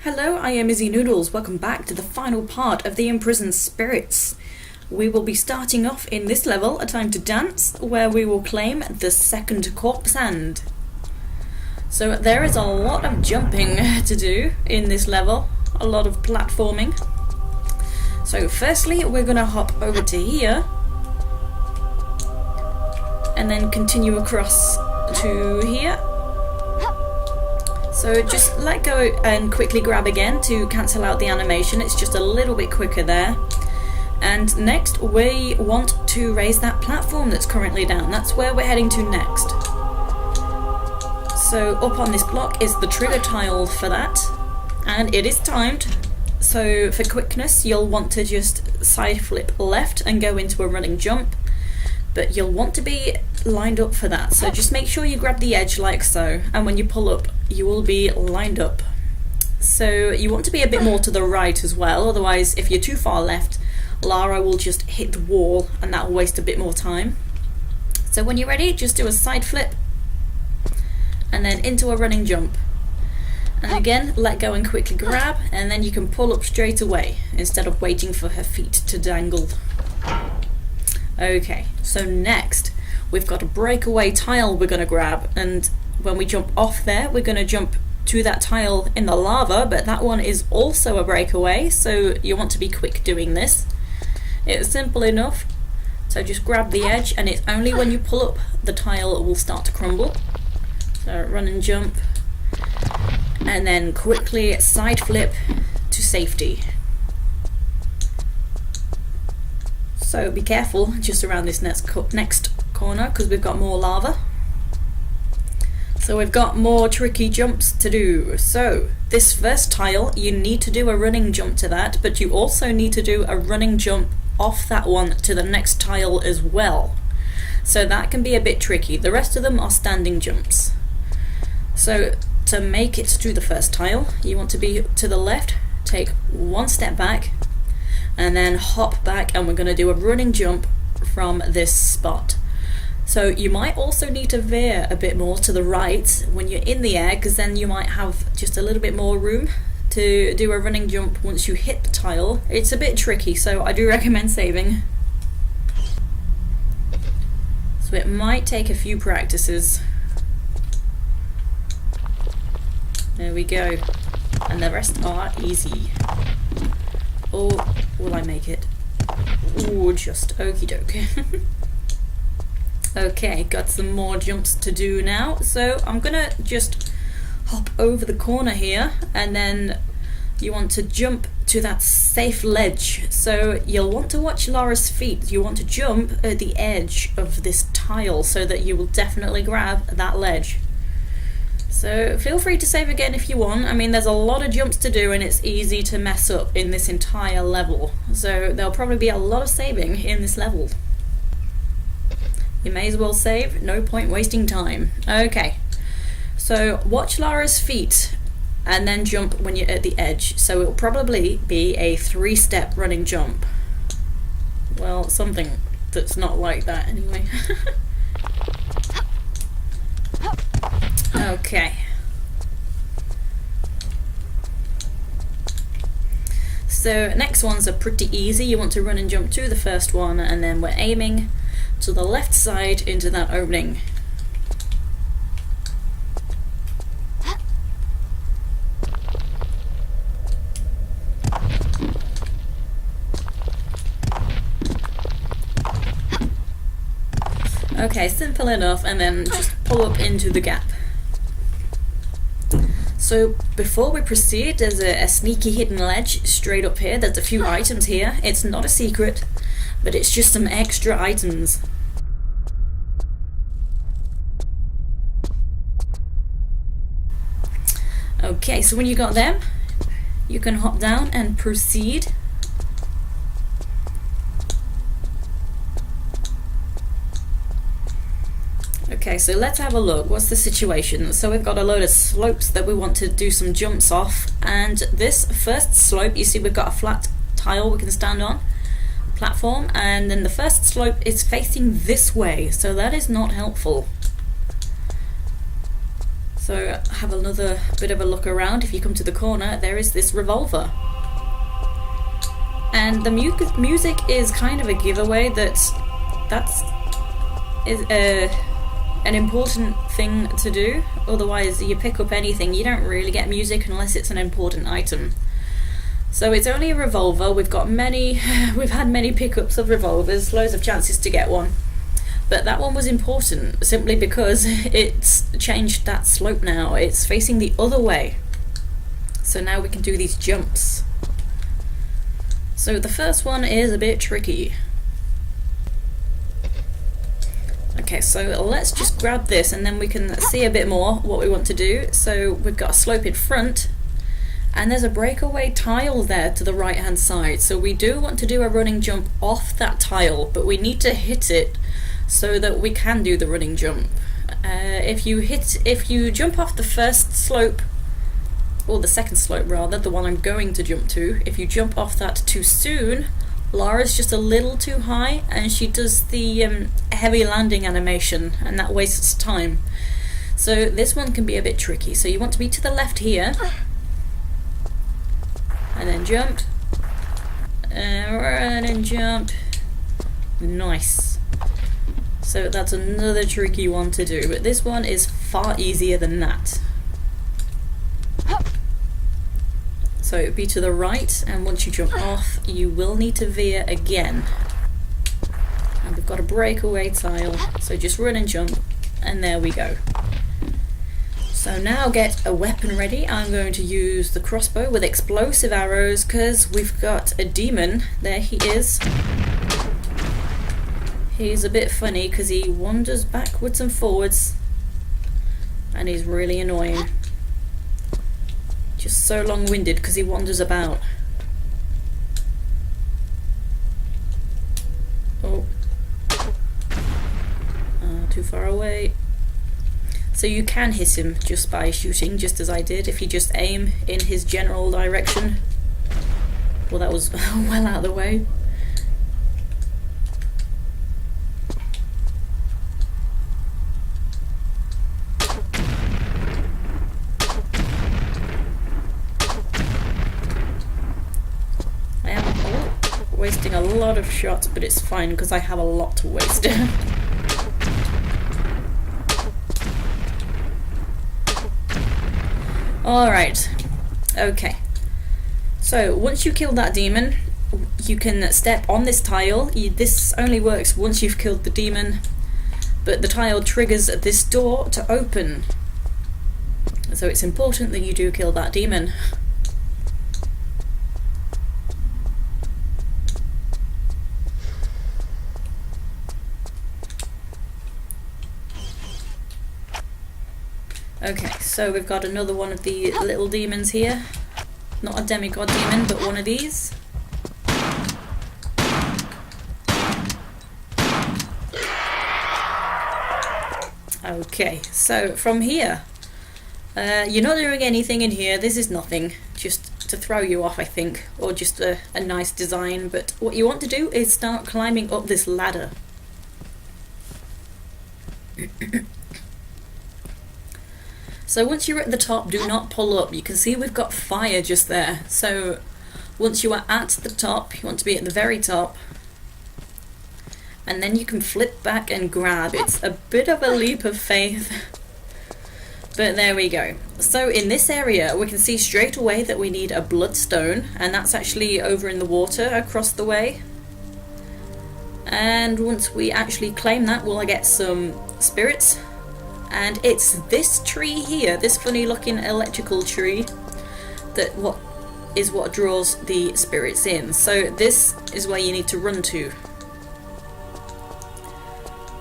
Hello, I am Izzy Noodles. Welcome back to the final part of the Imprisoned Spirits. We will be starting off in this level, A Time to Dance, where we will claim the second corpse hand. So there is a lot of jumping to do in this level, a lot of platforming. So firstly, we're going to hop over to here, and then continue across to here. So just let go and quickly grab again to cancel out the animation. It's just a little bit quicker there. And next we want to raise that platform that's currently down. That's where we're heading to next. So up on this block is the trigger tile for that, and it is timed. So for quickness you'll want to just side flip left and go into a running jump, but you'll want to be lined up for that. So just make sure you grab the edge like so, and when you pull up you will be lined up. So you want to be a bit more to the right as well, otherwise if you're too far left, Lara will just hit the wall and that will waste a bit more time. So when you're ready, just do a side flip and then into a running jump. And again, let go and quickly grab, and then you can pull up straight away instead of waiting for her feet to dangle. Okay, so next we've got a breakaway tile we're going to grab, and when we jump off there we're going to jump to that tile in the lava, but that one is also a breakaway, so you want to be quick doing this. It's simple enough, so just grab the edge, and it's only when you pull up the tile will start to crumble. So run and jump, and then quickly side flip to safety. So be careful just around this next corner because we've got more lava. So we've got more tricky jumps to do. So this first tile, you need to do a running jump to that, but you also need to do a running jump off that one to the next tile as well. So that can be a bit tricky. The rest of them are standing jumps. So to make it to the first tile, you want to be to the left, take one step back, and then hop back, and we're going to do a running jump from this spot. So you might also need to veer a bit more to the right when you're in the air, because then you might have just a little bit more room to do a running jump once you hit the tile. It's a bit tricky, so I do recommend saving. So it might take a few practices. There we go. And the rest are easy. Oh, will I make it? Ooh, just okie doke. Okay, got some more jumps to do now, so I'm gonna just hop over the corner here, and then you want to jump to that safe ledge. So you'll want to watch Lara's feet. You want to jump at the edge of this tile so that you will definitely grab that ledge. So feel free to save again if you want. I mean, there's a lot of jumps to do and it's easy to mess up in this entire level, so there'll probably be a lot of saving in this level. You may as well save, no point wasting time. Okay, so watch Lara's feet and then jump when you're at the edge. So it'll probably be a 3-step running jump. Well, something that's not like that anyway. Okay. So next ones are pretty easy. You want to run and jump to the first one, and then we're aiming to the left side into that opening. Okay, simple enough, and then just pull up into the gap. So before we proceed, there's a sneaky hidden ledge straight up here. There's a few items here. It's not a secret, but it's just some extra items. Okay, so when you got them, you can hop down and proceed. Okay, so let's have a look. What's the situation? So we've got a load of slopes that we want to do some jumps off, and this first slope, you see we've got a flat tile we can stand on, platform, and then the first slope is facing this way, so that is not helpful. So have another bit of a look around. If you come to the corner, there is this revolver. And the music is kind of a giveaway that's an important thing to do. Otherwise, you pick up anything, you don't really get music unless it's an important item. So it's only a revolver. We've had many pickups of revolvers, loads of chances to get one. But that one was important simply because it's changed that slope now. It's facing the other way. So now we can do these jumps. So the first one is a bit tricky. Okay, so let's just grab this and then we can see a bit more what we want to do. So we've got a slope in front and there's a breakaway tile there to the right hand side. So we do want to do a running jump off that tile, but we need to hit it so that we can do the running jump. If you jump off the first slope, or the second slope rather, the one I'm going to jump to, if you jump off that too soon, Lara's just a little too high and she does the heavy landing animation and that wastes time. So this one can be a bit tricky. So you want to be to the left here and then jump and then jump. Nice. So that's another tricky one to do, but this one is far easier than that. So be to the right, and once you jump off, you will need to veer again. And we've got a breakaway tile, so just run and jump, and there we go. So now get a weapon ready. I'm going to use the crossbow with explosive arrows, because we've got a demon. There he is. He's a bit funny, because he wanders backwards and forwards, and he's really annoying. Just so long-winded because he wanders about. Oh. Too far away. So you can hit him just by shooting, just as I did, if you just aim in his general direction. Well, that was well out of the way. Wasting a lot of shots, but it's fine because I have a lot to waste. Alright, okay. So once you kill that demon, you can step on this tile. This only works once you've killed the demon, but the tile triggers this door to open. So it's important that you do kill that demon. Okay, so we've got another one of the little demons here. Not a demigod demon, but one of these. Okay, so from here, you're not doing anything in here. This is nothing, just to throw you off, I think, or just a nice design. But what you want to do is start climbing up this ladder. So once you're at the top, do not pull up. You can see we've got fire just there. So once you are at the top, you want to be at the very top. And then you can flip back and grab. It's a bit of a leap of faith. But there we go. So in this area, we can see straight away that we need a Bloodstone. And that's actually over in the water across the way. And once we actually claim that, we'll get some spirits. And it's this tree here, this funny looking electrical tree, that what draws the spirits in. So this is where you need to run to.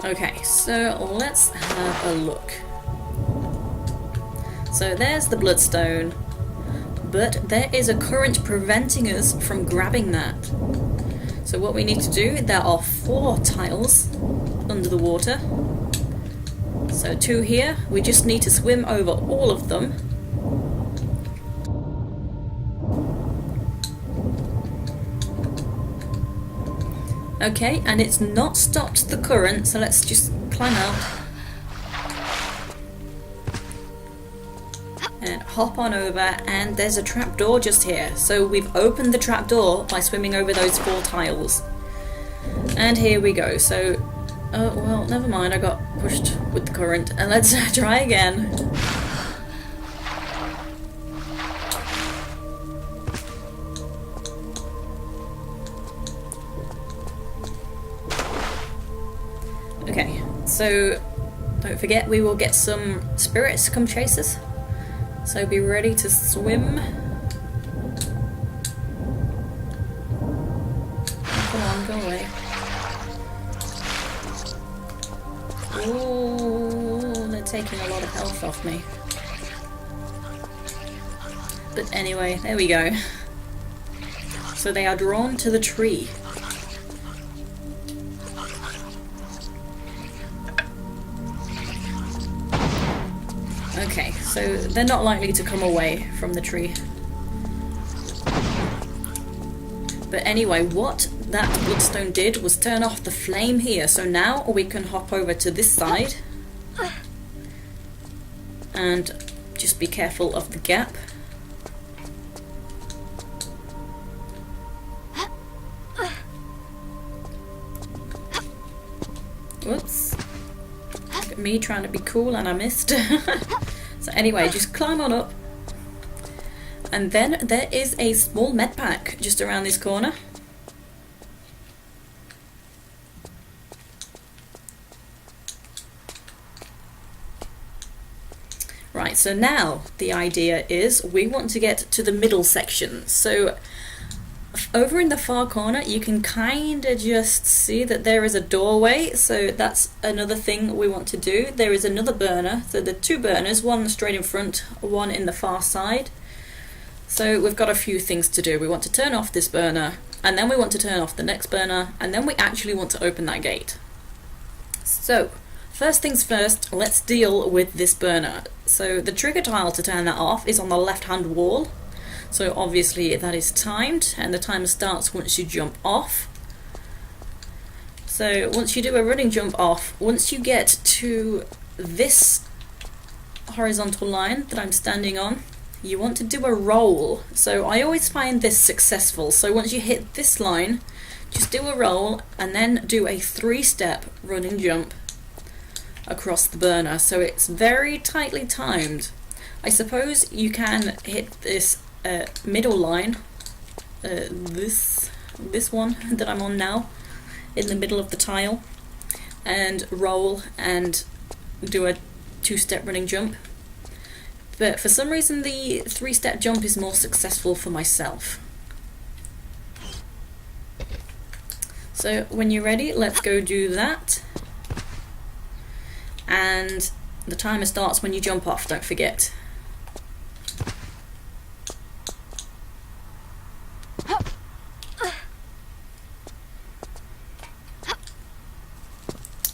Okay, so let's have a look. So there's the Bloodstone, but there is a current preventing us from grabbing that. So what we need to do, there are 4 tiles under the water. So 2 here, we just need to swim over all of them. Okay, and it's not stopped the current, so let's just climb out. and hop on over, and there's a trapdoor just here. So we've opened the trapdoor by swimming over those 4 tiles. And here we go. So, oh well, never mind, I got pushed with the current. And let's try again. Okay, so don't forget we will get some spirits to come chase us. So be ready to swim. Come on, go away. Oh, they're taking a lot of health off me. But anyway, there we go. So they are drawn to the tree. Okay, so they're not likely to come away from the tree. But anyway, what that Bloodstone did was turn off the flame here. So now we can hop over to this side. And just be careful of the gap. Whoops. Look at me trying to be cool and I missed. So anyway, just climb on up. And then there is a small medpack just around this corner. Right, so now the idea is we want to get to the middle section. So over in the far corner you can kind of just see that there is a doorway, so that's another thing we want to do. There is another burner, so the 2 burners, one straight in front, one in the far side. So we've got a few things to do. We want to turn off this burner, and then we want to turn off the next burner, and then we actually want to open that gate. So first things first, let's deal with this burner. So the trigger tile to turn that off is on the left hand wall. So obviously that is timed, and the timer starts once you jump off. So once you do a running jump off, once you get to this horizontal line that I'm standing on, you want to do a roll. So I always find this successful. So once you hit this line, just do a roll and then do a 3-step running jump across the burner. So it's very tightly timed. I suppose you can hit this middle line, this one that I'm on now, in the middle of the tile, and roll and do a 2-step running jump. But for some reason the 3-step jump is more successful for myself. So when you're ready, let's go do that. And the timer starts when you jump off, don't forget.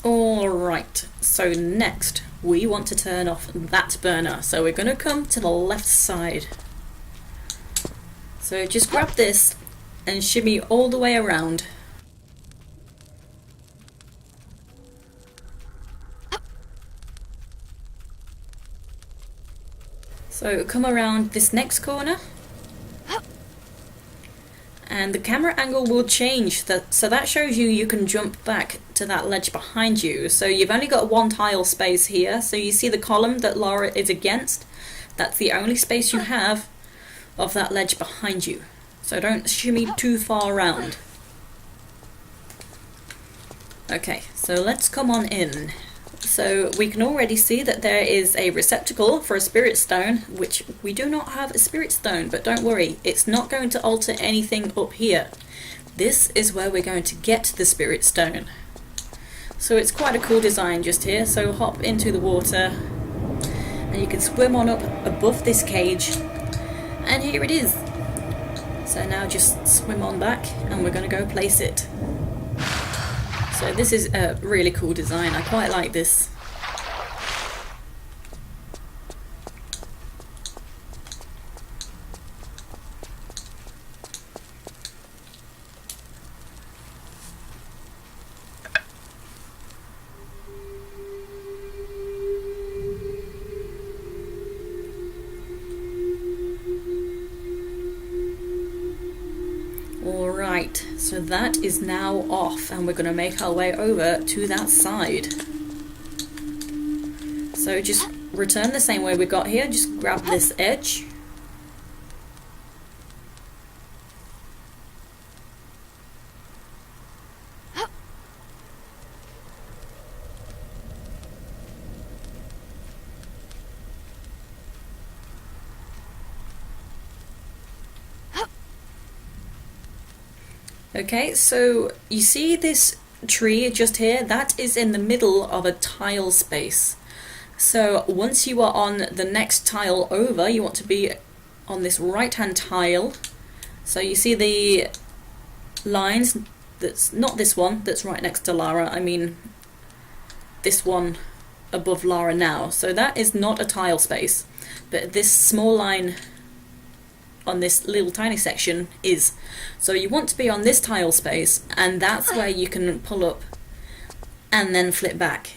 Alright, so next we want to turn off that burner. So we're going to come to the left side. So just grab this and shimmy all the way around. So come around this next corner. And the camera angle will change, so that shows you can jump back to that ledge behind you. So you've only got 1 tile space here, so you see the column that Laura is against? That's the only space you have of that ledge behind you. So don't shimmy too far around. Okay, so let's come on in. So we can already see that there is a receptacle for a spirit stone, which we do not have a spirit stone, but don't worry, it's not going to alter anything up here. This is where we're going to get the spirit stone. So it's quite a cool design just here. So hop into the water and you can swim on up above this cage, and here it is. So now just swim on back and we're going to go place it. So this is a really cool design, I quite like this. Right, so that is now off, and we're going to make our way over to that side. So just return the same way we got here, just grab this edge. Okay, so you see this tree just here? That is in the middle of a tile space. So once you are on the next tile over, you want to be on this right hand tile. So you see the lines, that's not this one that's right next to Lara, I mean this one above Lara now. So that is not a tile space, but this small line on this little tiny section is. So you want to be on this tile space, and that's where you can pull up and then flip back.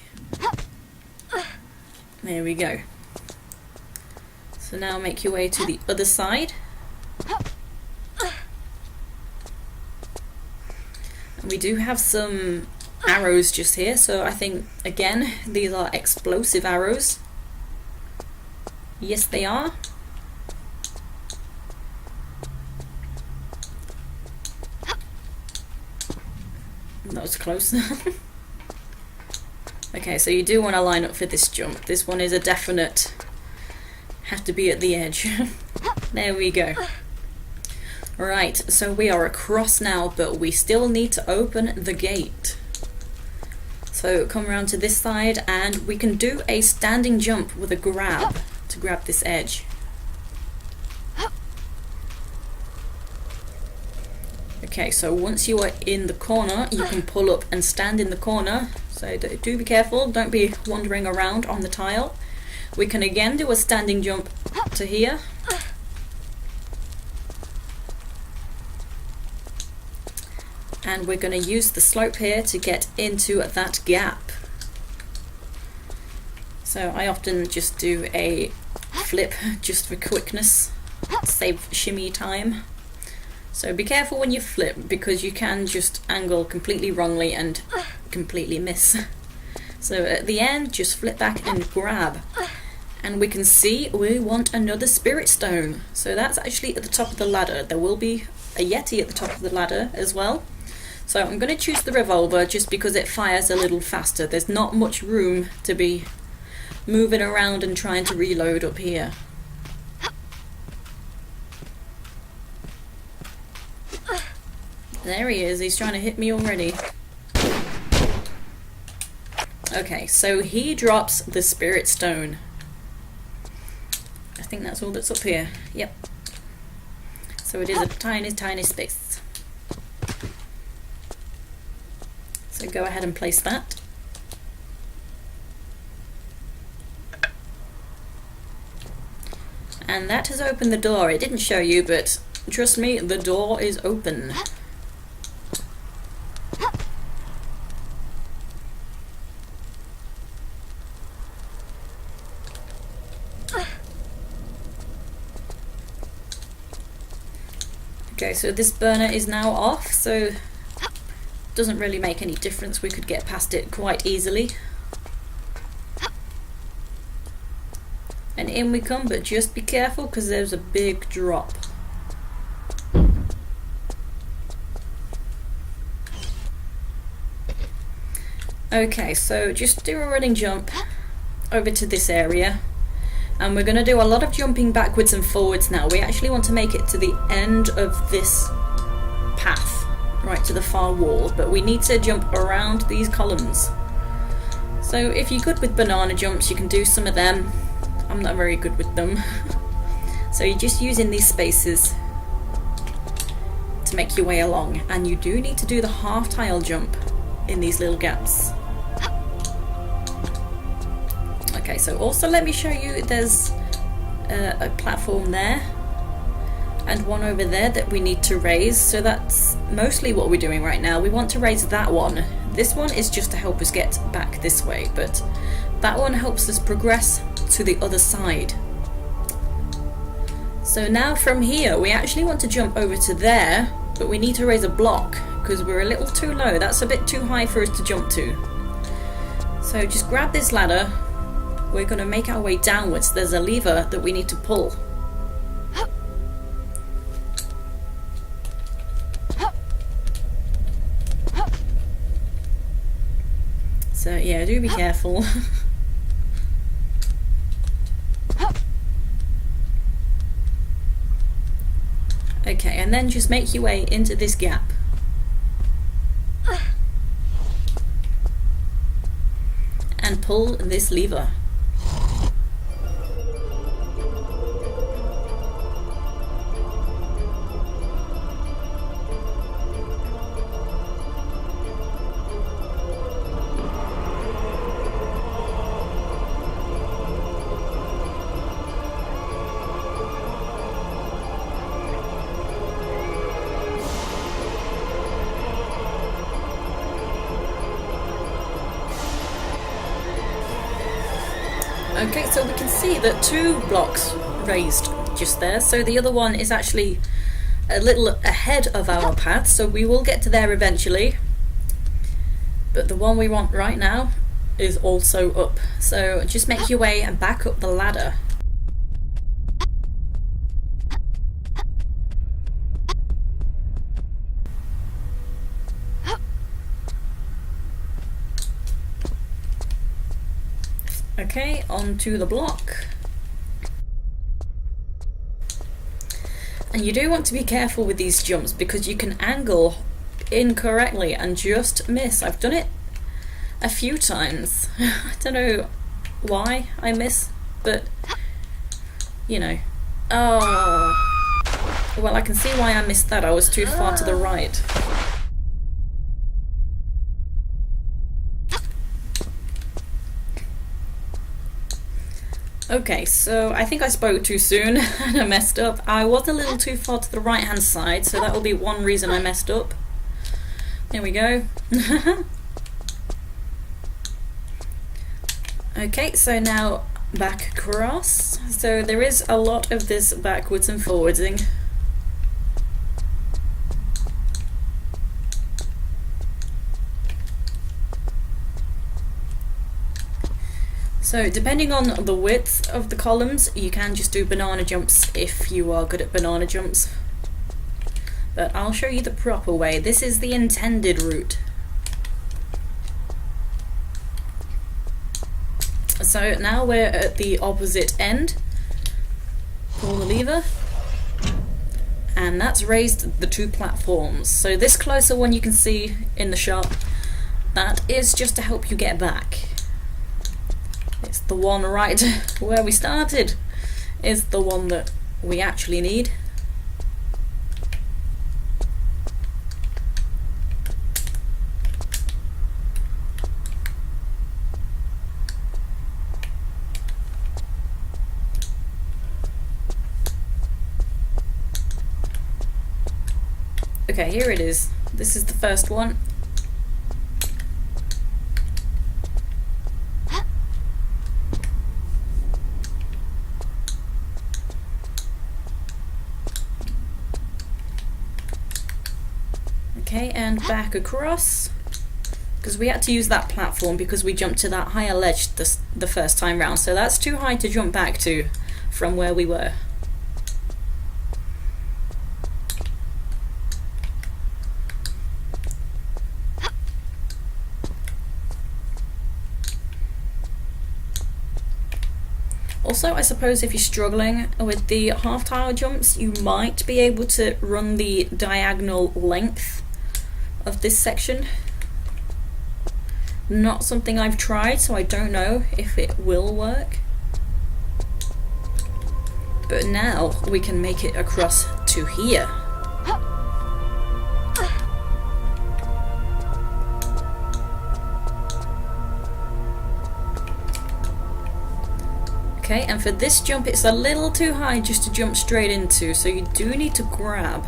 There we go. So now make your way to the other side. And we do have some arrows just here, so I think again these are explosive arrows. Yes, they are. That was close. Okay, so you do want to line up for this jump. This one is a definite have to be at the edge. There we go. Right, so we are across now, but we still need to open the gate. So come around to this side, and we can do a standing jump with a grab to grab this edge. Okay, so once you are in the corner, you can pull up and stand in the corner. So do be careful, don't be wandering around on the tile. We can again do a standing jump to here. And we're going to use the slope here to get into that gap. So I often just do a flip just for quickness, save shimmy time. So be careful when you flip, because you can just angle completely wrongly and completely miss. So at the end, just flip back and grab. And we can see we want another spirit stone. So that's actually at the top of the ladder. There will be a Yeti at the top of the ladder as well. So I'm going to choose the revolver just because it fires a little faster. There's not much room to be moving around and trying to reload up here. There he is, he's trying to hit me already. Okay, so he drops the spirit stone. I think that's all that's up here. Yep. So it is a tiny, tiny space. So go ahead and place that. And that has opened the door. It didn't show you, but trust me, the door is open. Okay, so this burner is now off, so it doesn't really make any difference. We could get past it quite easily. And in we come, but just be careful because there's a big drop. Okay, so just do a running jump over to this area. And we're going to do a lot of jumping backwards and forwards now. We actually want to make it to the end of this path, right to the far wall, but we need to jump around these columns. So if you're good with banana jumps, you can do some of them. I'm not very good with them. So you're just using these spaces to make your way along, and you do need to do the half tile jump in these little gaps. Okay, so also let me show you, there's a platform there and one over there that we need to raise. So that's mostly what we're doing right now. We want to raise that one. This one is just to help us get back this way, but that one helps us progress to the other side. So now from here, we actually want to jump over to there, but we need to raise a block because we're a little too low. That's a bit too high for us to jump to. So just grab this ladder. We're going to make our way downwards. There's a lever that we need to pull. So yeah, do be careful. Okay, and then just make your way into this gap. And pull this lever. Okay, so we can see that 2 blocks raised just there, so the other one is actually a little ahead of our path, so we will get to there eventually. But the one we want right now is also up, so just make your way and back up the ladder. Okay, onto the block. And you do want to be careful with these jumps because you can angle incorrectly and just miss. I've done it a few times. I don't know why I miss, but you know. Oh, well, I can see why I missed that. I was too far to the right. Okay, so I think I spoke too soon and I messed up. I was a little too far to the right hand side, so that will be one reason I messed up. There we go. Okay, so now back across. So there is a lot of this backwards and forwardsing. So depending on the width of the columns, you can just do banana jumps if you are good at banana jumps. But I'll show you the proper way. This is the intended route. So now we're at the opposite end. Pull the lever. And that's raised the 2 platforms. So this closer one you can see in the shot, that is just to help you get back. It's the one right where we started is the one that we actually need. Okay, here it is. This is the first one. Okay, and back across, because we had to use that platform because we jumped to that higher ledge the first time round, so that's too high to jump back to from where we were. Also, I suppose if you're struggling with the half-tower jumps, you might be able to run the diagonal length of this section. Not something I've tried, so I don't know if it will work. But now we can make it across to here. Okay, and for this jump it's a little too high just to jump straight into, so you do need to grab.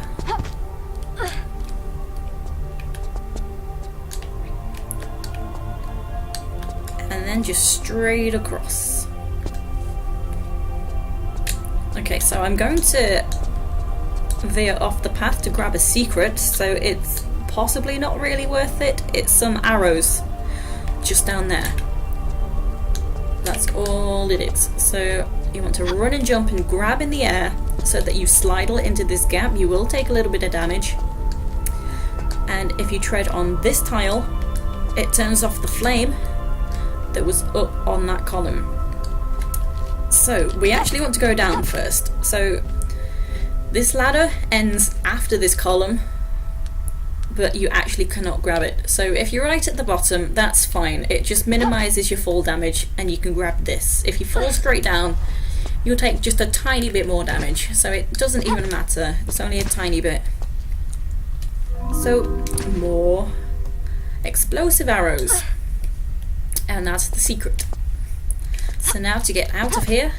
And then just straight across. Okay, so I'm going to veer off the path to grab a secret, so it's possibly not really worth it. It's some arrows just down there. That's all it is. So you want to run and jump and grab in the air so that you slidle into this gap. You will take a little bit of damage. And if you tread on this tile, it turns off the flame that was up on that column. So we actually want to go down first. So this ladder ends after this column, but you actually cannot grab it. So if you're right at the bottom, that's fine. It just minimizes your fall damage and you can grab this. If you fall straight down, you'll take just a tiny bit more damage. So it doesn't even matter. It's only a tiny bit. So more explosive arrows. And that's the secret. So now to get out of here.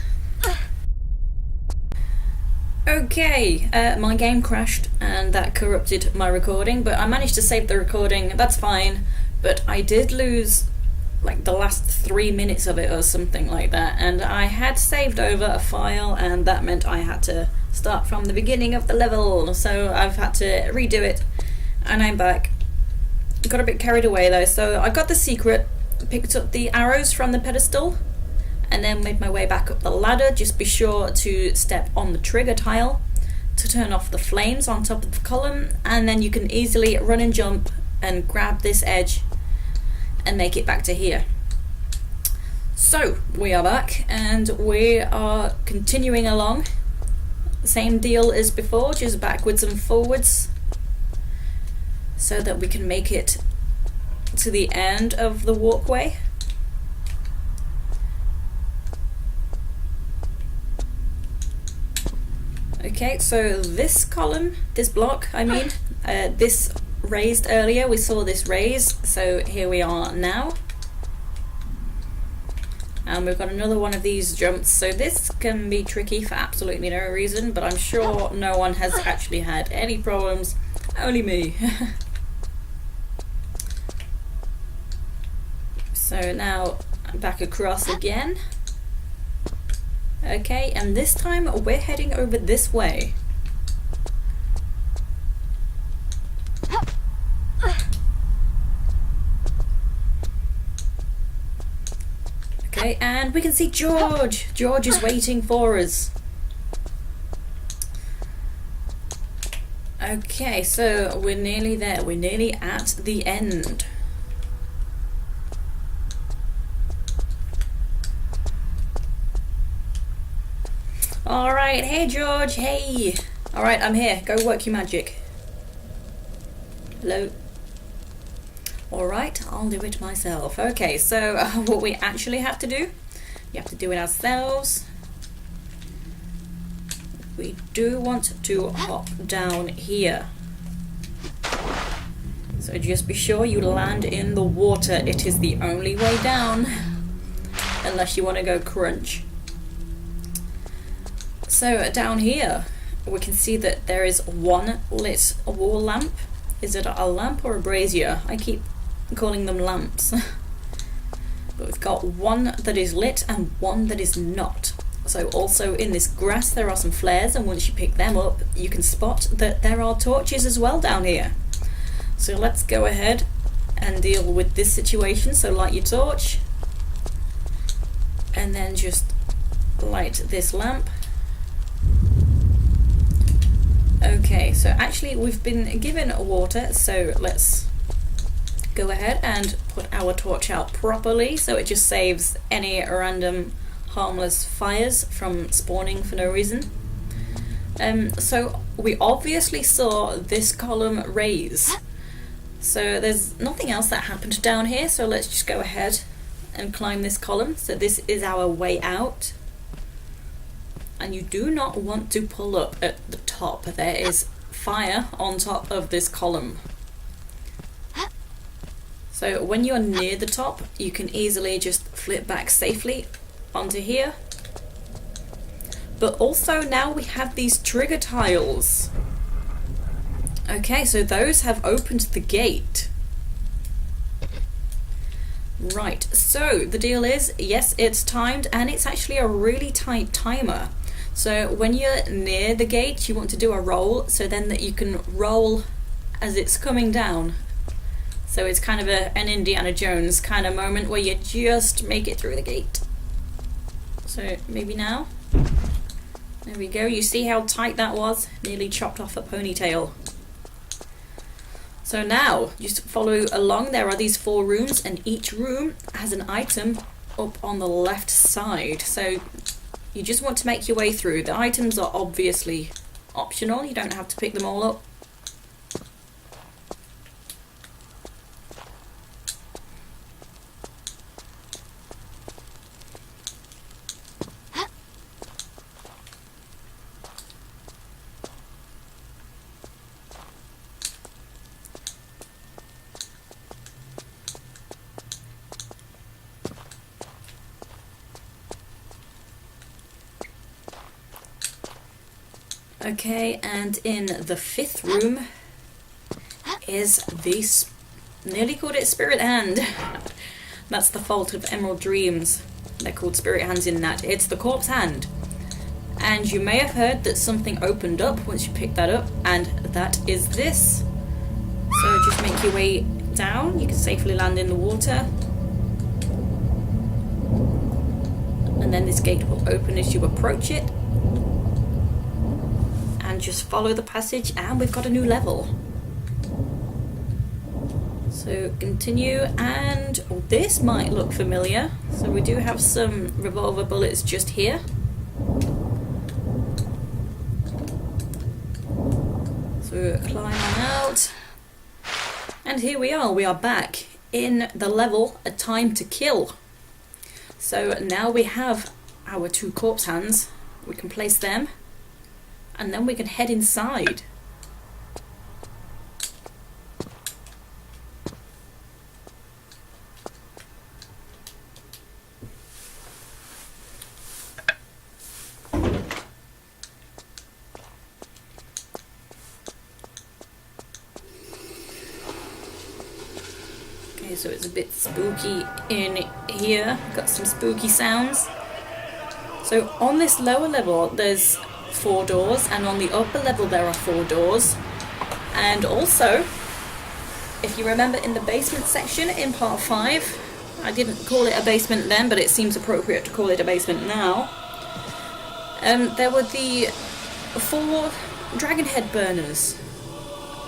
Okay, my game crashed and that corrupted my recording, but I managed to save the recording. That's fine, but I did lose like the last 3 minutes of it or something like that, and I had saved over a file and that meant I had to start from the beginning of the level, so I've had to redo it and I'm back. Got a bit carried away though, so I got the secret, picked up the arrows from the pedestal, and then made my way back up the ladder. Just be sure to step on the trigger tile to turn off the flames on top of the column, and then you can easily run and jump and grab this edge and make it back to here. So we are back and we are continuing along. Same deal as before, just backwards and forwards so that we can make it to the end of the walkway. Okay, so this column, this block, I mean, this raised earlier, we saw this raise, so here we are now. And we've got another one of these jumps, so this can be tricky for absolutely no reason, but I'm sure no one has actually had any problems, only me. So now I'm back across again. Okay, and this time we're heading over this way. Okay, and we can see George! George is waiting for us. Okay, so we're nearly there. We're nearly at the end. Alright, hey George, hey! Alright, I'm here. Go work your magic. Hello? Alright, I'll do it myself. Okay, so what we actually have to do, you have to do it ourselves. We do want to hop down here. So just be sure you land in the water. It is the only way down, unless you want to go crunch. So down here we can see that there is one lit wall lamp. Is it a lamp or a brazier? I keep calling them lamps. But we've got one that is lit and one that is not. So also in this grass there are some flares, and once you pick them up you can spot that there are torches as well down here. So let's go ahead and deal with this situation. So light your torch and then just light this lamp. Okay, so actually we've been given water, so let's go ahead and put our torch out properly so it just saves any random harmless fires from spawning for no reason. So we obviously saw this column raise, so there's nothing else that happened down here, so let's just go ahead and climb this column. So this is our way out. And you do not want to pull up at the top. There is fire on top of this column. So when you're near the top, you can easily just flip back safely onto here. But also now we have these trigger tiles. Okay, so those have opened the gate. Right, so the deal is, yes, it's timed, and it's actually a really tight timer. So when you're near the gate, you want to do a roll, so then that you can roll as it's coming down. So it's kind of an Indiana Jones kind of moment where you just make it through the gate. So maybe now. There we go. You see how tight that was? Nearly chopped off a ponytail. So now, just follow along. There are these 4 rooms, and each room has an item up on the left side. So you just want to make your way through. The items are obviously optional. You don't have to pick them all up. Okay, and in the 5th room is the nearly called it Spirit Hand. That's the fault of Emerald Dreams. They're called Spirit Hands in that. It's the corpse hand. And you may have heard that something opened up once you pick that up, and that is this. So just make your way down. You can safely land in the water. And then this gate will open as you approach it. And just follow the passage, and we've got a new level. So continue, and this might look familiar. So we do have some revolver bullets just here. So climb on out. And here we are back in the level A Time to Kill. So now we have our 2 corpse hands. We can place them. And then we can head inside. Okay, so it's a bit spooky in here. Got some spooky sounds. So on this lower level, there's 4 doors, and on the upper level there are 4 doors. And also, if you remember in the basement section in part 5, I didn't call it a basement then, but it seems appropriate to call it a basement now. There were the 4 dragon head burners.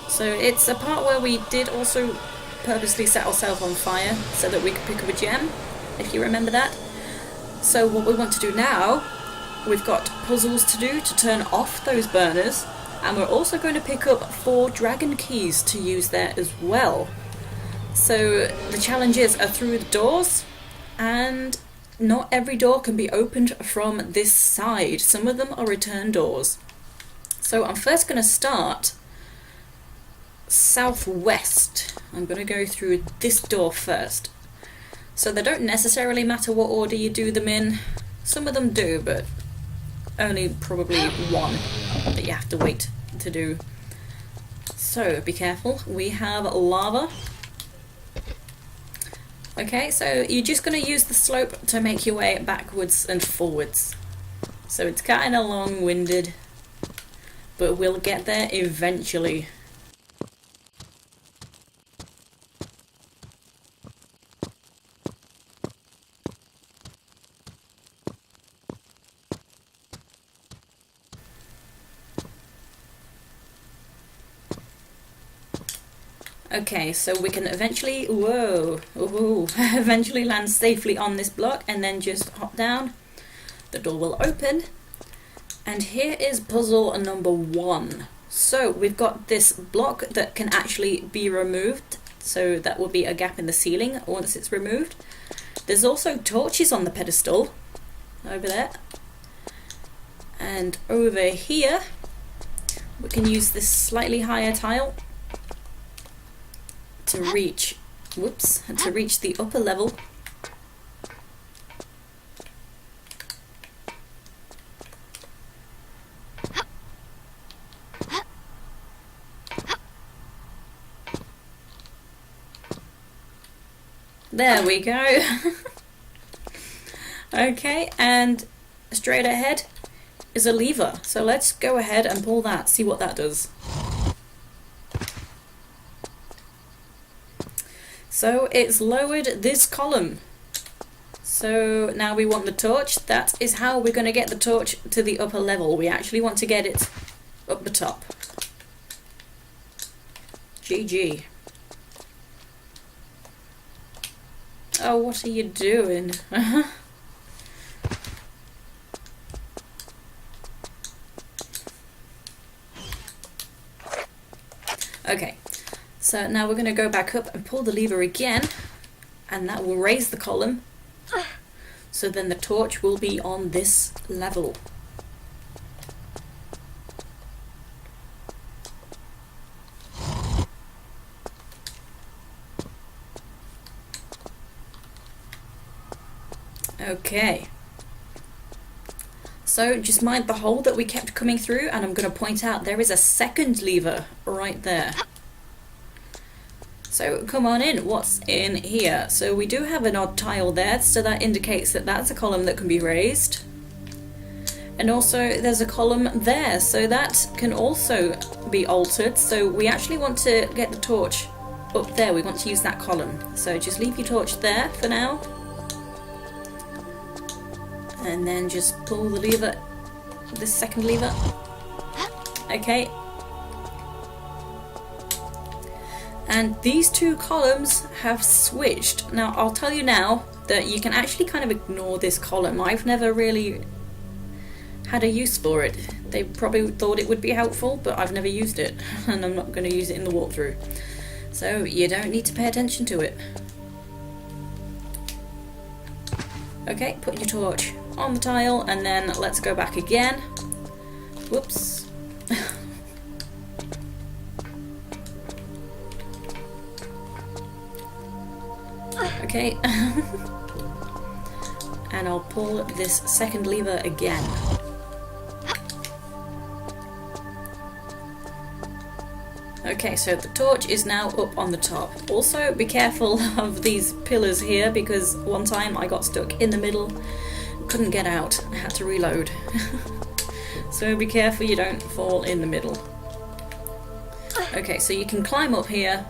So it's a part where we did also purposely set ourselves on fire so that we could pick up a gem, if you remember that. So what we want to do now, we've got puzzles to do to turn off those burners, and we're also going to pick up 4 dragon keys to use there as well. So the challenges are through the doors, and not every door can be opened from this side. Some of them are return doors. So I'm first going to start southwest. I'm going to go through this door first. So they don't necessarily matter what order you do them in. Some of them do, but only probably one that you have to wait to do. So be careful. We have lava. Okay, so you're just going to use the slope to make your way backwards and forwards. So it's kind of long-winded, but we'll get there eventually. Okay, so we can eventually, eventually land safely on this block, and then just hop down. The door will open, and here is puzzle number 1. So we've got this block that can actually be removed, so that will be a gap in the ceiling once it's removed. There's also torches on the pedestal, over there. And over here, we can use this slightly higher tile to reach, to reach the upper level. There we go. Okay, and straight ahead is a lever. So let's go ahead and pull that, see what that does. So it's lowered this column. So now we want the torch. That is how we're going to get the torch to the upper level. We actually want to get it up the top. GG. Oh, what are you doing? Okay, so now we're going to go back up and pull the lever again, and that will raise the column. So then the torch will be on this level. Okay. So just mind the hole that we kept coming through, and I'm going to point out there is a second lever right there. So come on in, what's in here? So we do have an odd tile there, so that indicates that that's a column that can be raised. And also there's a column there, so that can also be altered. So we actually want to get the torch up there, we want to use that column. So just leave your torch there for now. And then just pull the lever, this second lever. Okay. And these two columns have switched. Now I'll tell you now that you can actually kind of ignore this column. I've never really had a use for it. They probably thought it would be helpful, but I've never used it, and I'm not going to use it in the walkthrough. So you don't need to pay attention to it. Okay, put your torch on the tile, and then let's go back again. Whoops. Okay. And I'll pull this second lever again. Okay, so the torch is now up on the top. Also, be careful of these pillars here, because one time I got stuck in the middle, couldn't get out, I had to reload. So be careful you don't fall in the middle. Okay, so you can climb up here,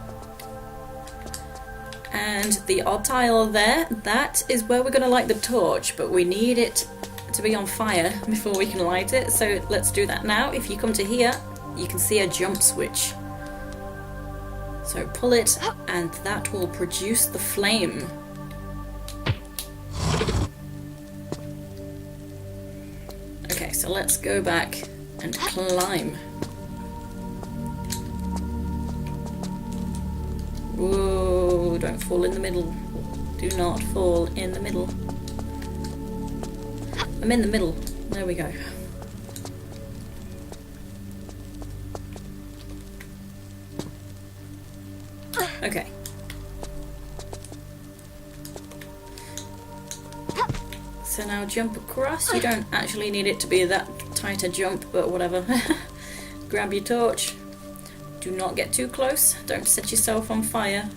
and the odd tile there, that is where we're going to light the torch, but we need it to be on fire before we can light it, so let's do that now. If you come to here, you can see a jump switch. So pull it, and that will produce the flame. Okay, so let's go back and climb. Whoa, don't fall in the middle. Do not fall in the middle. I'm in the middle. There we go. Okay. So now jump across. You don't actually need it to be that tight a jump, but whatever. Grab your torch. Do not get too close. Don't set yourself on fire.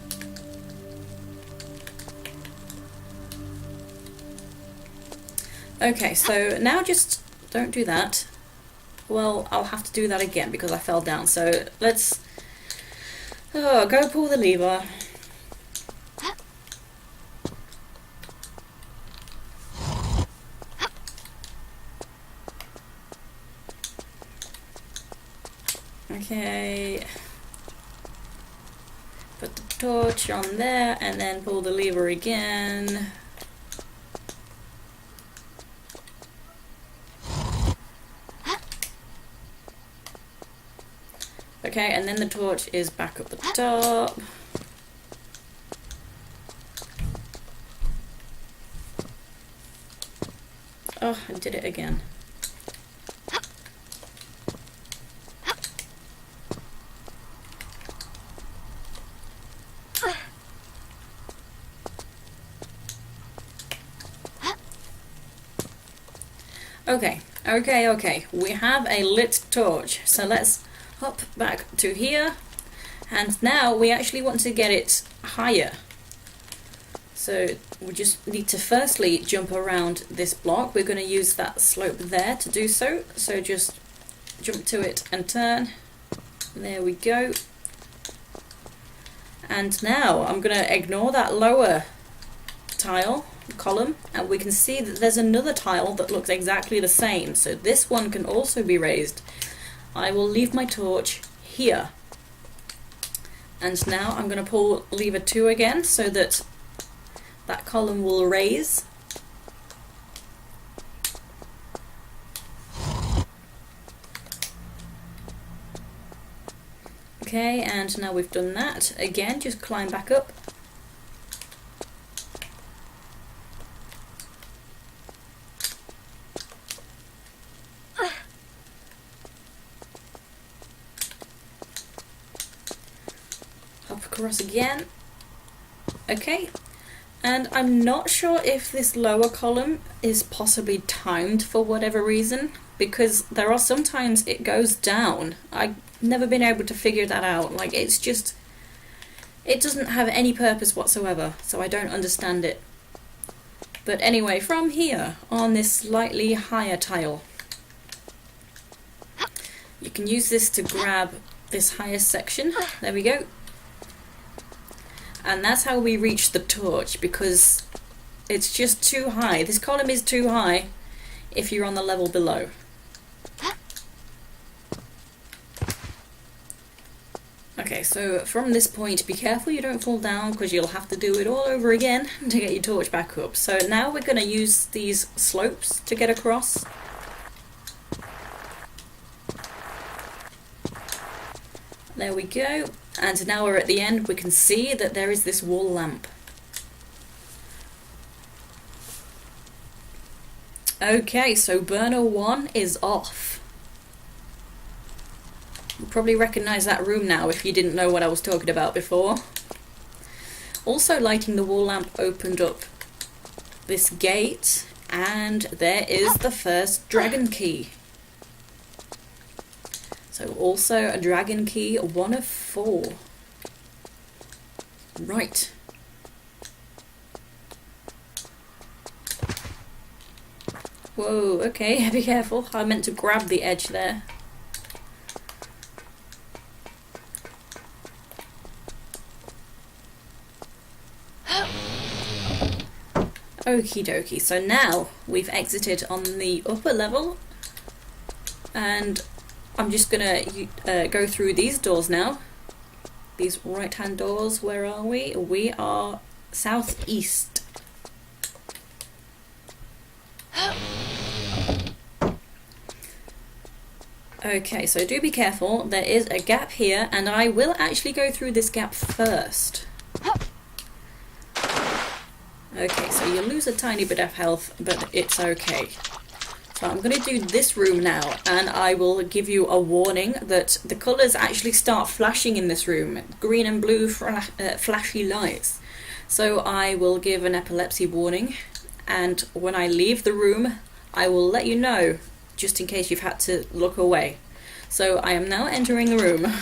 Okay, so now just don't do that. Well, I'll have to do that again because I fell down. So let's go pull the lever. Okay, put the torch on there and then pull the lever again. Okay, and then the torch is back up the top. Oh, I did it again. Okay. We have a lit torch. So let's hop back to here. And now we actually want to get it higher. So we just need to firstly jump around this block. We're going to use that slope there to do so. So just jump to it and turn. There we go. And now I'm going to ignore that lower tile column, and we can see that there's another tile that looks exactly the same. So this one can also be raised. I will leave my torch here. And now I'm going to pull lever 2 again so that that column will raise. Okay, and now we've done that, again, just climb back up. Hop across again. Okay, and I'm not sure if this lower column is possibly timed for whatever reason, because there are sometimes it goes down. I've never been able to figure that out. Like, it's just, it doesn't have any purpose whatsoever, so I don't understand it. But anyway, from here on this slightly higher tile, you can use this to grab this highest section. There we go. And that's how we reach the torch, because it's just too high. This column is too high if you're on the level below. Okay, so from this point, be careful you don't fall down, because you'll have to do it all over again to get your torch back up. So now we're going to use these slopes to get across. There we go. And now we're at the end. We can see that there is this wall lamp. Okay, so burner 1 is off. You probably recognise that room now if you didn't know what I was talking about before. Also, lighting the wall lamp opened up this gate, and there is the first dragon key. So also a dragon key, 1 of 4. Right. Whoa, okay, be careful. I meant to grab the edge there. Okie dokie, so now we've exited on the upper level, and I'm just gonna go through these doors now. These right hand doors, where are we? We are southeast. Okay, so do be careful, there is a gap here, and I will actually go through this gap first. Okay, so you lose a tiny bit of health, but it's okay. So I'm going to do this room now, and I will give you a warning that the colours actually start flashing in this room. Green and blue flashy lights. So I will give an epilepsy warning, and when I leave the room, I will let you know, just in case you've had to look away. So I am now entering the room.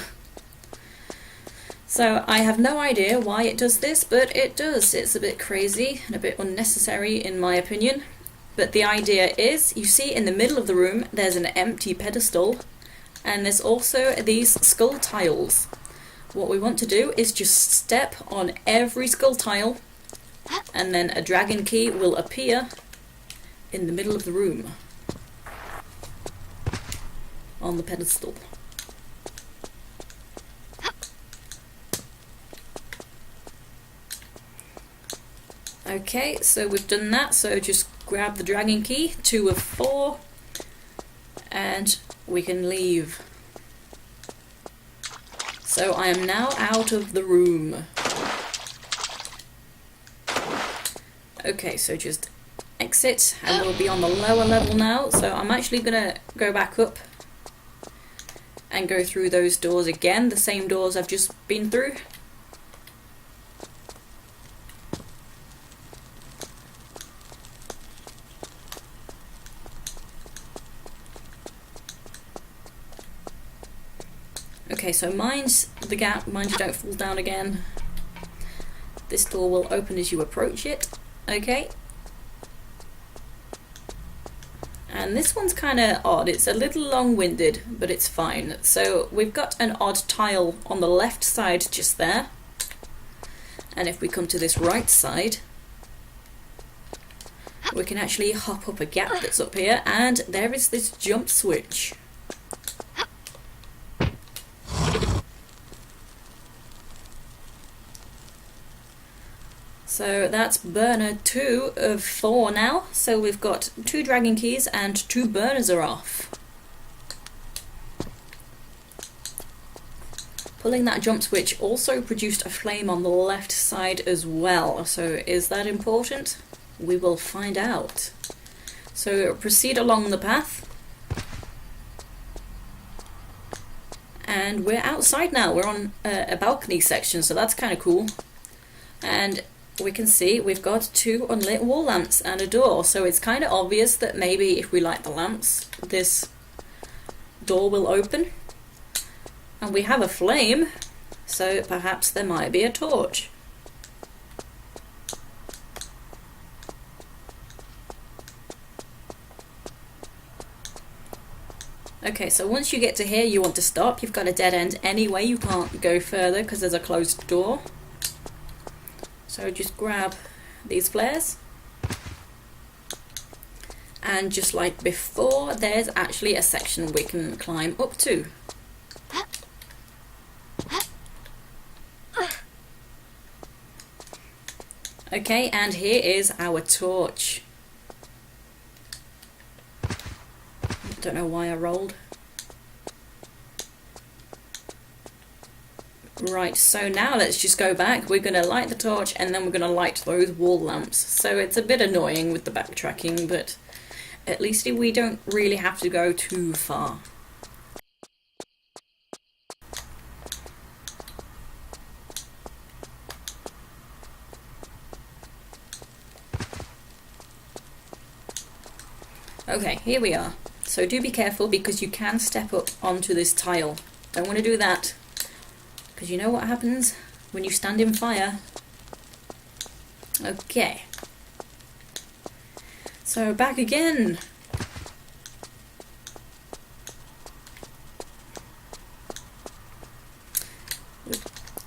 So I have no idea why it does this, but it does. It's a bit crazy and a bit unnecessary in my opinion. But the idea is, you see in the middle of the room there's an empty pedestal, and there's also these skull tiles. What we want to do is just step on every skull tile, and then a dragon key will appear in the middle of the room on the pedestal. Okay, so we've done that, so just grab the dragon key, 2 of 4, and we can leave. So I am now out of the room. Okay, so just exit, and we'll be on the lower level now. So I'm actually going to go back up and go through those doors again, the same doors I've just been through. Okay, so mind the gap, mind you don't fall down again. This door will open as you approach it. Okay. And this one's kind of odd. It's a little long-winded, but it's fine. So we've got an odd tile on the left side just there. And if we come to this right side, we can actually hop up a gap that's up here, and there is this jump switch. So that's burner 2 of 4 now. So we've got 2 dragon keys and 2 burners are off. Pulling that jump switch also produced a flame on the left side as well. So is that important? We will find out. So proceed along the path. And we're outside now. We're on a balcony section, so that's kind of cool. And we can see we've got 2 unlit wall lamps and a door, so it's kind of obvious that maybe if we light the lamps, this door will open. And we have a flame, so perhaps there might be a torch. Okay, so once you get to here, you want to stop. You've got a dead end anyway, you can't go further because there's a closed door. So just grab these flares. And just like before, there's actually a section we can climb up to. Okay, and here is our torch. Don't know why I rolled. Right, so now let's just go back. We're going to light the torch and then we're going to light those wall lamps. So it's a bit annoying with the backtracking, but at least we don't really have to go too far. Okay, here we are. So do be careful because you can step up onto this tile. Don't want to do that. Because you know what happens when you stand in fire. Okay. So back again.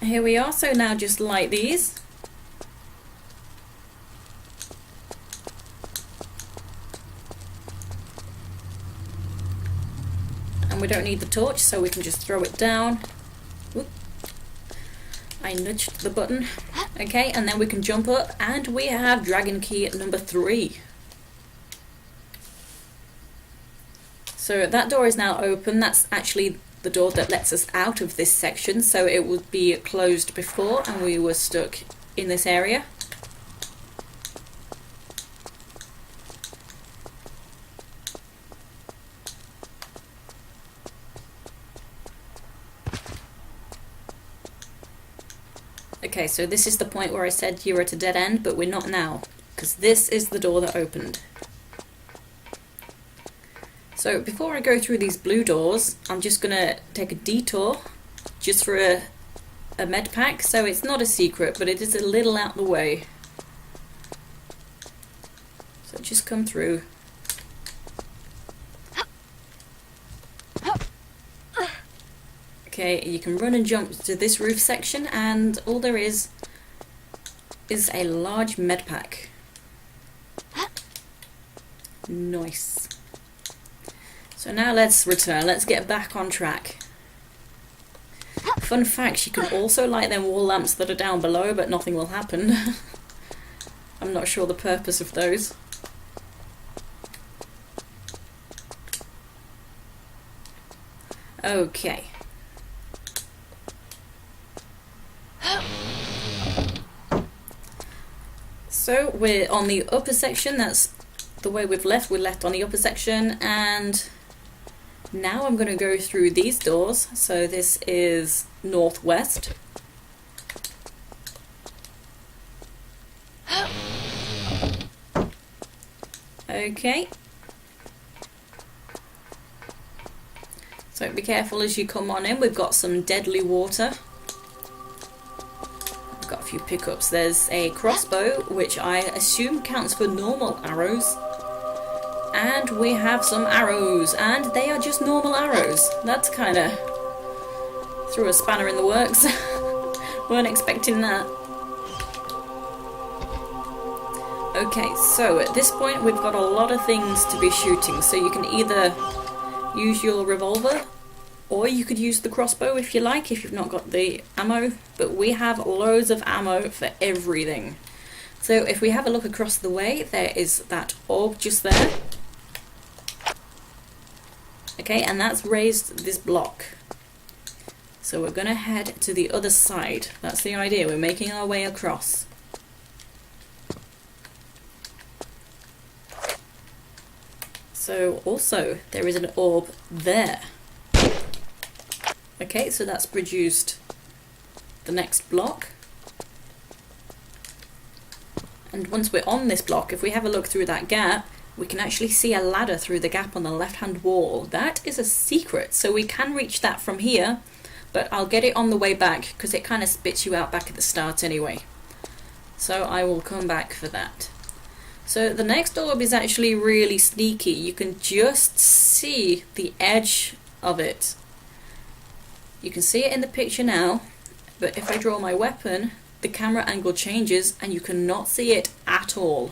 Here we are, so now just light these. And we don't need the torch, so we can just throw it down. Whoop. I nudged the button. Okay, and then we can jump up, and we have dragon key at number 3. So that door is now open. That's actually the door that lets us out of this section, so it would be closed before and we were stuck in this area. Okay, so this is the point where I said you're at a dead end, but we're not now, because this is the door that opened. So before I go through these blue doors, I'm just going to take a detour just for a medpack. So it's not a secret, but it is a little out the way. So just come through. Okay, you can run and jump to this roof section, and all there is a large medpack. Nice. So now let's return, let's get back on track. Fun fact, you can also light them wall lamps that are down below, but nothing will happen. I'm not sure the purpose of those. Okay. So we're on the upper section, that's the way we're left on the upper section, and now I'm going to go through these doors. So this is northwest. Okay. So be careful as you come on in, we've got some deadly water. We've got a few pickups. There's a crossbow, which I assume counts for normal arrows. And we have some arrows, and they are just normal arrows. That's kind of threw a spanner in the works. Weren't expecting that. Okay, so at this point we've got a lot of things to be shooting, so you can either use your revolver or you could use the crossbow if you like, if you've not got the ammo, but we have loads of ammo for everything. So if we have a look across the way, there is that orb just there. Okay, and that's raised this block. So we're going to head to the other side. That's the idea, we're making our way across. So also, there is an orb there. Okay, so that's produced the next block. And once we're on this block, if we have a look through that gap, we can actually see a ladder through the gap on the left-hand wall. That is a secret, so we can reach that from here, but I'll get it on the way back, because it kind of spits you out back at the start anyway. So I will come back for that. So the next orb is actually really sneaky. You can just see the edge of it. You can see it in the picture now, but if I draw my weapon, the camera angle changes and you cannot see it at all.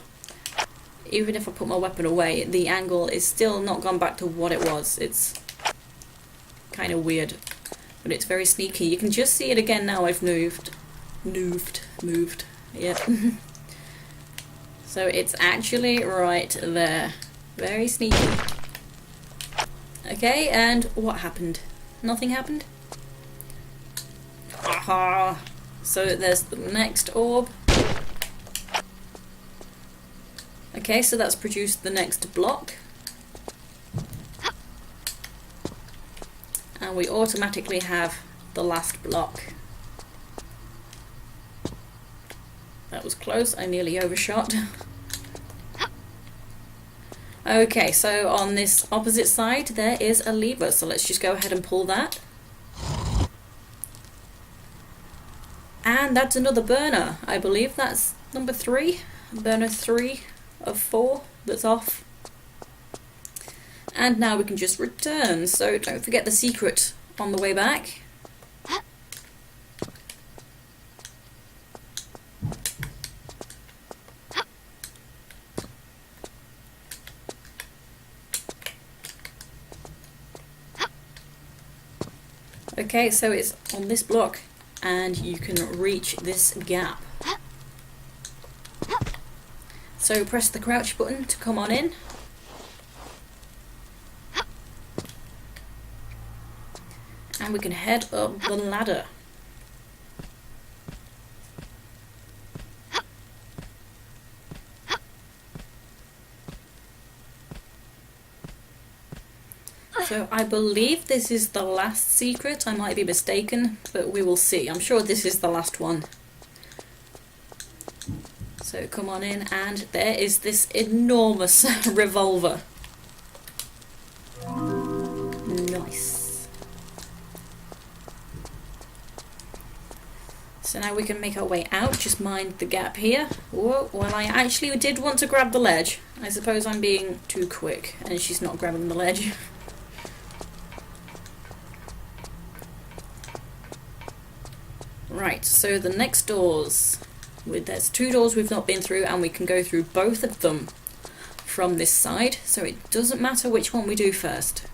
Even if I put my weapon away, the angle is still not gone back to what it was. It's kind of weird, but it's very sneaky. You can just see it again now I've moved, yeah. So it's actually right there. Very sneaky. Okay, and what happened? Nothing happened? Aha! So there's the next orb. Okay, so that's produced the next block. And we automatically have the last block. That was close, I nearly overshot. Okay, so on this opposite side there is a lever, so let's just go ahead and pull that. And that's another burner. I believe that's number 3. Burner 3 of 4 that's off. And now we can just return, so don't forget the secret on the way back. Okay, so it's on this block and you can reach this gap. So press the crouch button to come on in. And we can head up the ladder. So I believe this is the last secret. I might be mistaken, but we will see. I'm sure this is the last one. So come on in, and there is this enormous revolver. Nice. So now we can make our way out. Just mind the gap here. Whoa, well, I actually did want to grab the ledge. I suppose I'm being too quick, and she's not grabbing the ledge. Right, so the next doors, there's 2 doors we've not been through, and we can go through both of them from this side, so it doesn't matter which one we do first.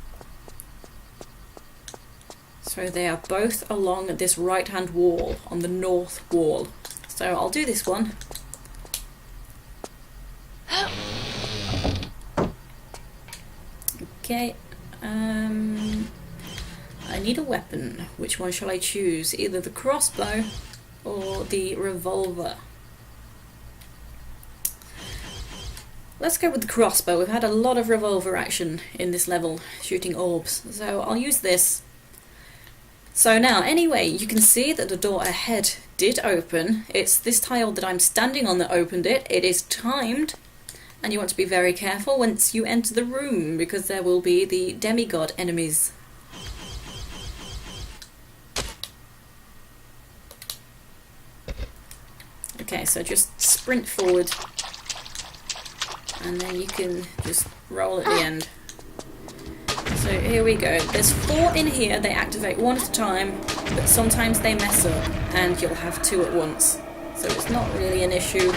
So they are both along this right hand wall, on the north wall. So I'll do this one. Okay, I need a weapon. Which one shall I choose? Either the crossbow or the revolver. Let's go with the crossbow. We've had a lot of revolver action in this level, shooting orbs, so I'll use this. So now, anyway, you can see that the door ahead did open. It's this tile that I'm standing on that opened it. It is timed, and you want to be very careful once you enter the room, because there will be the demigod enemies. Okay, so just sprint forward. And then you can just roll at the end. So here we go. There's 4 in here. They activate 1 at a time, but sometimes they mess up and you'll have 2 at once. So it's not really an issue.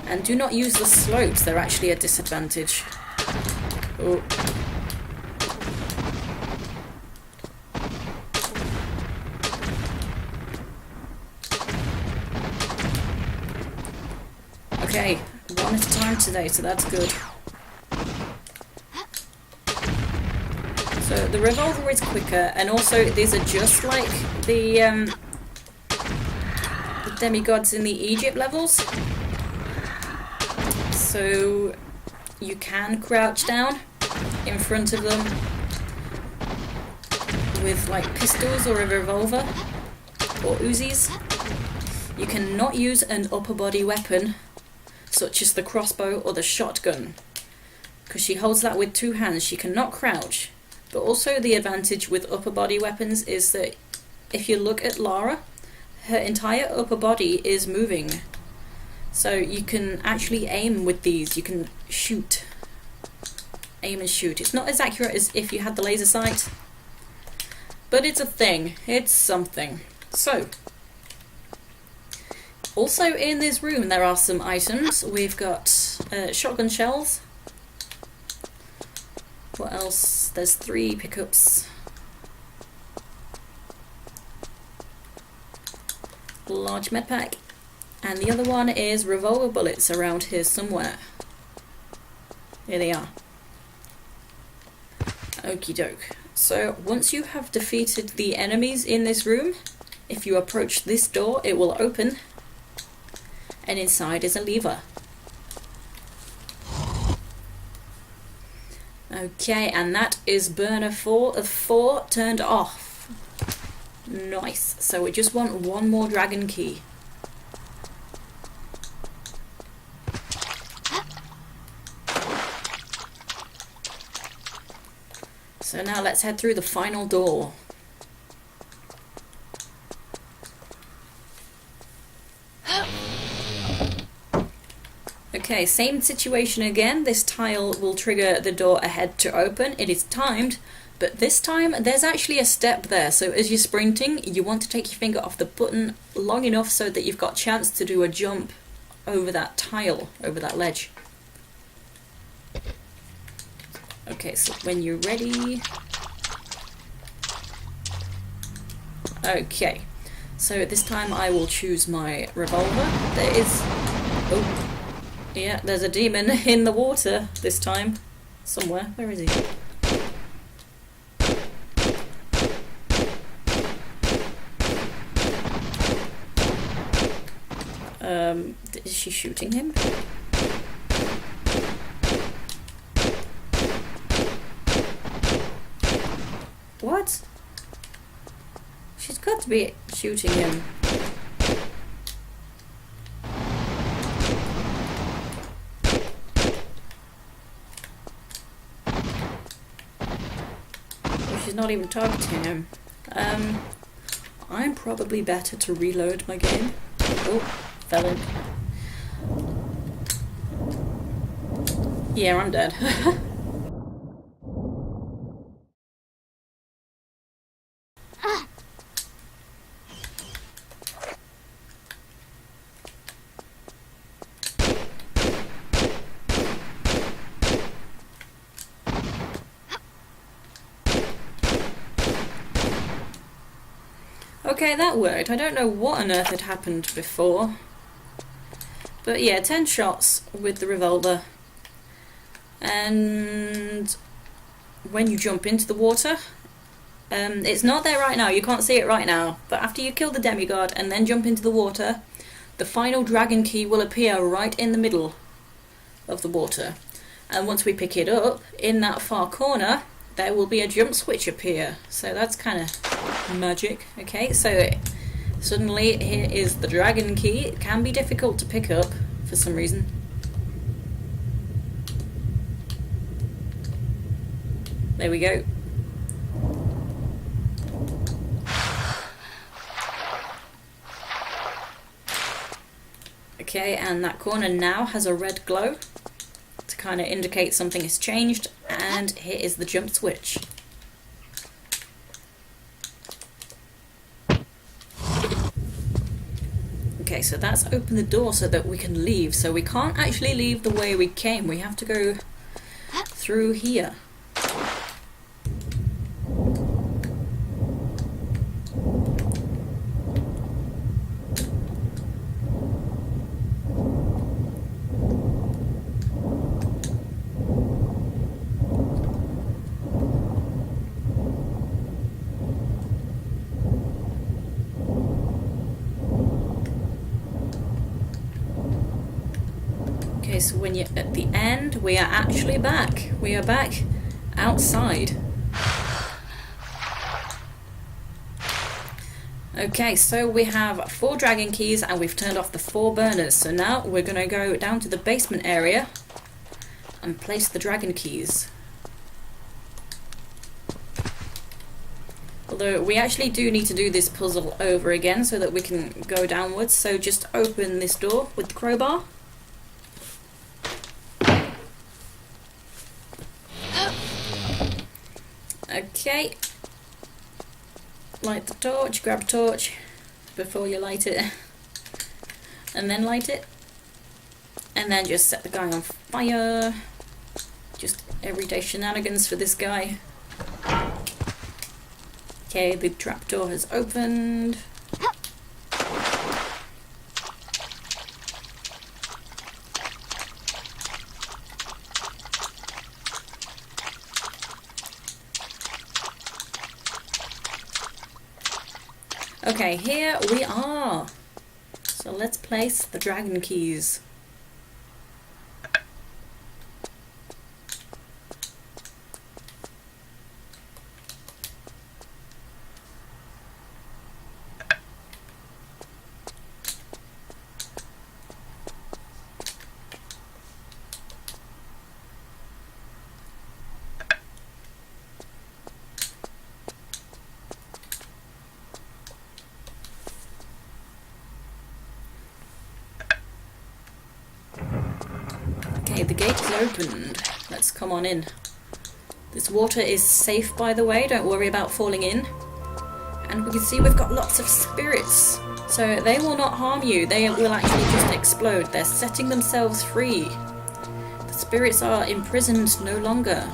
And do not use the slopes. They're actually a disadvantage. Oh. Okay, 1 at a time today, so that's good. So the revolver is quicker, and also these are just like the demigods in the Egypt levels. So you can crouch down in front of them with like pistols or a revolver or Uzis. You cannot use an upper body weapon such as the crossbow or the shotgun, because she holds that with 2 hands. She cannot crouch. But also the advantage with upper body weapons is that if you look at Lara, her entire upper body is moving. So you can actually aim with these. You can shoot. Aim and shoot. It's not as accurate as if you had the laser sight, but it's a thing. It's something. So, also in this room there are some items. We've got shotgun shells. What else? There's 3 pickups. Large medpack. And the other one is revolver bullets around here somewhere. Here they are. Okie doke. So once you have defeated the enemies in this room, if you approach this door, it will open. And inside is a lever. Okay, and that is burner 4 of 4 turned off. Nice. So we just want 1 more dragon key. So now let's head through the final door. Okay, same situation again. This tile will trigger the door ahead to open. It is timed, but this time there's actually a step there. So as you're sprinting, you want to take your finger off the button long enough so that you've got a chance to do a jump over that tile, over that ledge. Okay, so when you're ready... Okay, so this time I will choose my revolver. There is... Oh. Yeah, there's a demon in the water this time. Somewhere. Where is he? Is she shooting him? What? She's got to be shooting him. She's not even targeting him. I'm probably better to reload my game. Oh, fell in. Yeah, I'm dead. Okay, that worked. I don't know what on earth had happened before. But yeah, 10 shots with the revolver. And when you jump into the water, it's not there right now, you can't see it right now. But after you kill the demigod and then jump into the water, the final dragon key will appear right in the middle of the water. And once we pick it up, in that far corner, there will be a jump switch appear. So that's kind of magic. Okay, so suddenly here is the dragon key. It can be difficult to pick up for some reason. There we go. Okay, and that corner now has a red glow to kind of indicate something has changed, and here is the jump switch. Okay, so that's opened the door so that we can leave. So we can't actually leave the way we came. We have to go through here. Okay, so when you're at the end, we are actually back. We are back outside. Okay, so we have 4 dragon keys and we've turned off the 4 burners. So now we're going to go down to the basement area and place the dragon keys. Although we actually do need to do this puzzle over again so that we can go downwards. So just open this door with the crowbar. Okay, light the torch, grab a torch before you light it, and then light it, and then just set the guy on fire. Just everyday shenanigans for this guy. Okay, the trapdoor has opened. Okay, here we are. So let's place the dragon keys. Okay, the gate is opened. Let's come on in. This water is safe, by the way, don't worry about falling in. And we can see we've got lots of spirits. So they will not harm you, they will actually just explode. They're setting themselves free. The spirits are imprisoned no longer.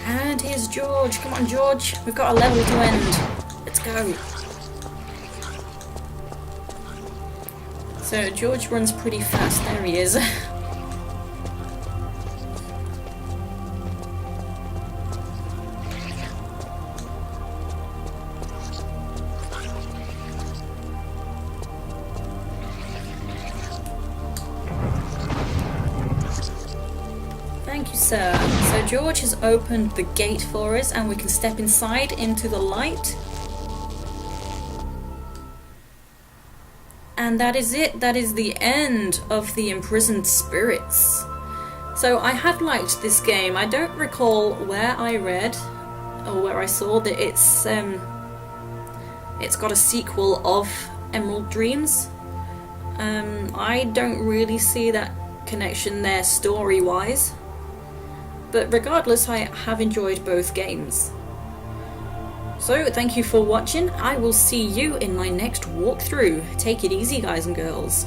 And here's George. Come on, George. We've got a level to end. Let's go. So George runs pretty fast. There he is. Thank you, sir. So George has opened the gate for us and we can step inside into the light. And that is it. That is the end of the Imprisoned Spirits. So I have liked this game. I don't recall where I read or where I saw that it's got a sequel of Emerald Dreams. I don't really see that connection there story-wise. But regardless, I have enjoyed both games. So, thank you for watching. I will see you in my next walkthrough. Take it easy, guys and girls.